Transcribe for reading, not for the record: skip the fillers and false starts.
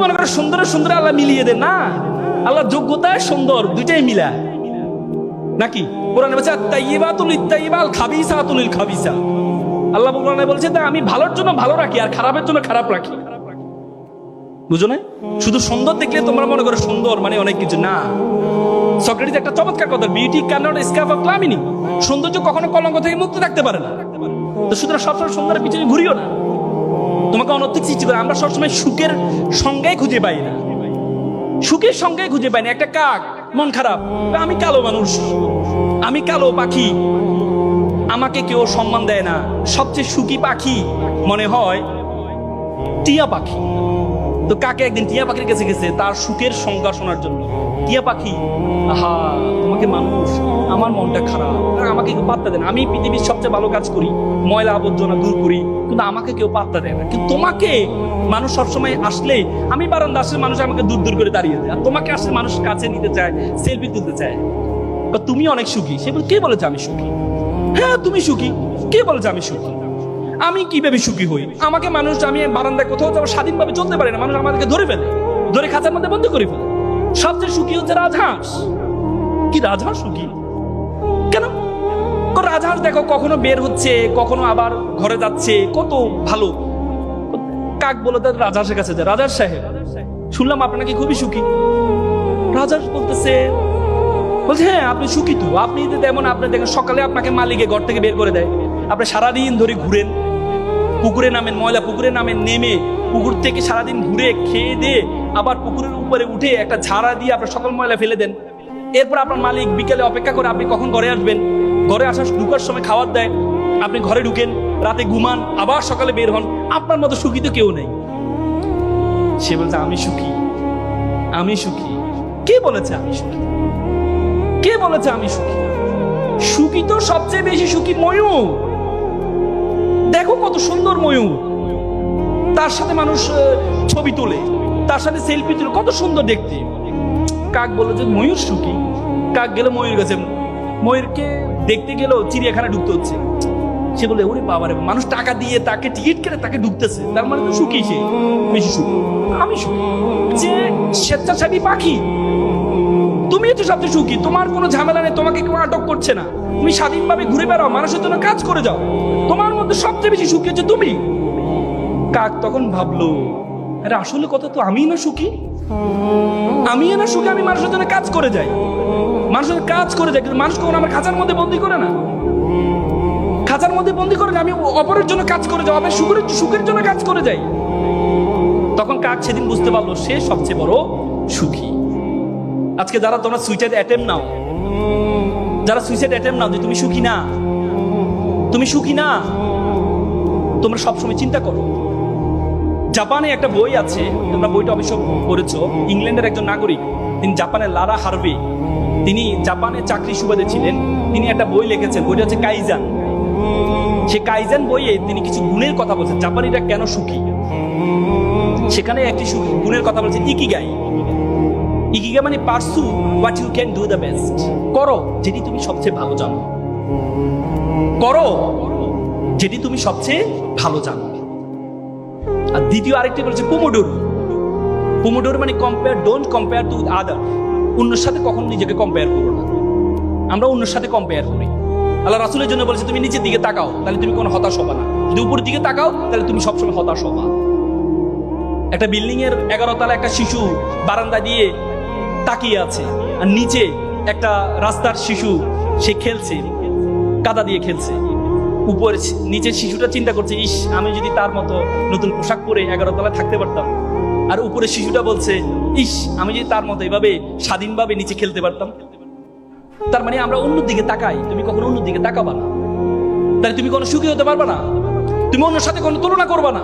মনে করো সুন্দর সুন্দর আল্লাহ মিলিয়ে দেন না, আল্লাহ যোগ্যতায় সুন্দর দুইটাই মিলা নাকি? কোরআনে বলছে তাইয়্যিবাতুল লিত-তাইয়্যিবাল খাবিসাতুল লিল-খাবিসা। আল্লাহ কোরআনে বলছে যে আমি ভালোর জন্য ভালো রাখি আর খারাপের জন্য খারাপ রাখি। বুঝো না? শুধু সুন্দর দেখলে তোমরা মনে করো সুন্দর মানে অনেক কিছু না। সক্রেটিস একটা চমৎকার কথা, beauty can not escape of calamity. সৌন্দর্য কখনো কলঙ্ক থেকে মুক্ত থাকতে পারে না। তো সুতরাং সবসময় সুন্দরের পিছনে ঘুরিও না, তোমাকে অনৈতিক সৃষ্টি করে। আমরা সবসময় সুখের সংজ্ঞাই খুঁজে পাই না, সুখের সংজ্ঞাই খুঁজে পাই না। একটা কাক মন খারাপ, আমি কালো মানুষ, আমি কালো পাখি, আমাকে কেউ সম্মান দেয় না। সবচেয়ে সুখী পাখি মনে হয় টিয়া পাখি। তো কাকে একদিন টিয়া পাখির কাছে গেছে তার সুখের সংজ্ঞা শোনার জন্য। টিয়া পাখি, আহা তোমাকে মানুষ, আমার মনটা খারাপ, আমাকে কেউ পাত্তা দেয় না। আমি পৃথিবীর সবচেয়ে ভালো কাজ করি, ময়লা আবর্জনা দূর করি, কিন্তু আমাকে কেউ পাত্তা দেয় না। কিন্তু তোমাকে মানুষ সবসময় আসলে, আমি বারান্দা আসলে মানুষ আমাকে দূর দূর করে দাঁড়িয়ে দেয়, আর তোমাকে আসলে মানুষ কাছে নিতে চায়, সেলফি তুলতে চায়। তুমি অনেক সুখী। সে বলে কে বলেছে আমি সুখী? হ্যাঁ তুমি সুখী। কে বলেছে আমি সুখী? আমি কিভাবে সুখী হই? আমাকে মানুষ, আমি বারান্দায় কোথাও যাবো স্বাধীনভাবে চলতে পারি না, মানুষ আমাদেরকে ধরে ফেলে, ধরে খাঁচার মধ্যে বন্ধ করে ফেলে। সবচেয়ে সুখী হচ্ছে রাজহাঁস। কি রাজহাঁস সুখী কেন? রাজহাঁস দেখো কখনো বের হচ্ছে, কখনো আবার ঘরে যাচ্ছে, কত ভালো। কাক বলে তার রাজহাঁসের কাছে যায়, রাজহাঁস সাহেব শুনলাম আপনার নাকি খুবই সুখী। রাজহাঁস বলতেছে, বলছে হ্যাঁ আপনি সুখী তো, আপনি তেমন, আপনি দেখেন সকালে আপনাকে মালিকে ঘর থেকে বের করে দেয়, আপনি সারাদিন ধরে ঘুরেন, পুকুরে নামেন, ময়লা পুকুরে নামেন, নেমে পুকুর থেকে সারাদিন ঘুরে খেয়ে দিয়ে আবার পুকুরের উপরে উঠে একটা ঝাড়া দিয়ে আপনার সকল ময়লা ফেলে দেন। এরপর আপনার মালিক বিকেলে অপেক্ষা করে আপনি কখন ঘরে আসবেন, ঘরে আসার ঢুকার সময় খাবার দেয়, আপনি ঘরে ঢুকেন, রাতে ঘুমান, আবার সকালে বের হন। আপনার মতো সুখী তো কেউ নেই। সে বলছে আমি সুখী, আমি সুখী। কে বলেছে আমি সুখী? কে বলেছে আমি সুখী? সুখী তো সবচেয়ে বেশি সুখী ময়ূর। দেখো কত সুন্দর ময়ূর, তার সাথে মানুষ ছবি তোলে, তার সাথে সেলফি তোলে, কত সুন্দর দেখতে। কাক বলে যে ময়ূর সুখী। কাক গেল ময়ূর কাছে, ময়ূরকে দেখতে গেলেও চিড়িয়াখানা ঢুকতে হচ্ছে। সে বলে ওরে বাবারে, মানুষ টাকা দিয়ে তাকে টিকিট কেটে তাকে ঢুকতেছে, তার মানে তো সুখী সে, বেশি সুখী। আমি সুখী। যে স্বেচ্ছাসেবী পাখি, তুমি তো সবচেয়ে সুখী, তোমার কোনো ঝামেলা নেই, তোমাকে কেউ আটক করছে না, তুমি স্বাধীনভাবে ঘুরে বেড়াও, মানুষের জন্য কাজ করে যাও, তোমার মধ্যে সবচেয়ে বেশি সুখী হচ্ছে তুমি। কাক তখন ভাবলো, আরে আসলে কথা তো আমি না সুখী, আমি না সুখী, আমি মানুষের জন্য কাজ করে যাই, মানুষের কাজ করে যাই, কিন্তু মানুষ কখনো আমার খাঁচার মধ্যে বন্দি করে না, খাঁচার মধ্যে বন্দি করে না, আমি অপরের জন্য কাজ করে যাও, আমি সুখের জন্য কাজ করে যাই। তখন কাক সেদিন বুঝতে পারলো সে সবচেয়ে বড় সুখী। আজকে যারা তোমরা সুইসাইড অ্যাটেম্প নাও, যারা সুইসাইড অ্যাটেম্প নাও যে তুমি সুখী না, তুমি সুখী না, তোমরা সবসময় চিন্তা করো। জাপানে একটা বই আছে, তোমরা বইটা অবশ্য পড়েছো, ইংল্যান্ডের একজন নাগরিক, তিনি জাপানের লারা হার্ভে, তিনি জাপানে চাকরি সুবাদে ছিলেন, তিনি একটা বই লিখেছেন, বইটা হচ্ছে কাইজান। সে কাইজান বইয়ে তিনি কিছু গুণের কথা বলছেন, জাপানিরা কেন সুখী। সেখানে একটি গুণের কথা বলছেন ইকিগাই। ইকিগাই মানে pursue what you can do the best, করো যেটি তুমি সবচেয়ে ভালো জানো, করো যেটি তুমি সবচেয়ে ভালো জানো। আর দ্বিতীয় আরেকটি বলছে পোমোডোরো। পোমোডোরো মানে compare, don't compare to other, অন্যের সাথে কখনো নিজেকে কম্পেয়ার করো না। আমরা অন্যের সাথে কম্পেয়ার করি। আল্লাহ রাসূলের জন্য বলেছে তুমি নিচের দিকে তাকাও, তাহলে তুমি কোনো হতাশ হবা না, যদি উপরের দিকে তাকাও তাহলে তুমি সবসময় হতাশ হবা। একটা বিল্ডিং এর 11 তলা একটা শিশু বারান্দা দিয়ে তাকিয়ে আছে, আর নিচে একটা রাস্তার শিশু, সে খেলছে, কাদা দিয়ে খেলছে। উপরে নিচের শিশুটা চিন্তা করছে, ইস আমি যদি তার মতো নতুন পোশাক পরে 11 তলায় থাকতে পারতাম। আর উপরে শিশুটা বলছে, ইস আমি যদি তার মতো এভাবে স্বাধীনভাবে নিচে খেলতে পারতাম। তার মানে আমরা অন্য দিকে তাকাই, তুমি কখনো অন্য দিকে তাকাবা না, তাহলে তুমি কোনো সুখী হতে পারবা না, তুমি অন্যের সাথে কোনো তুলনা করবা না।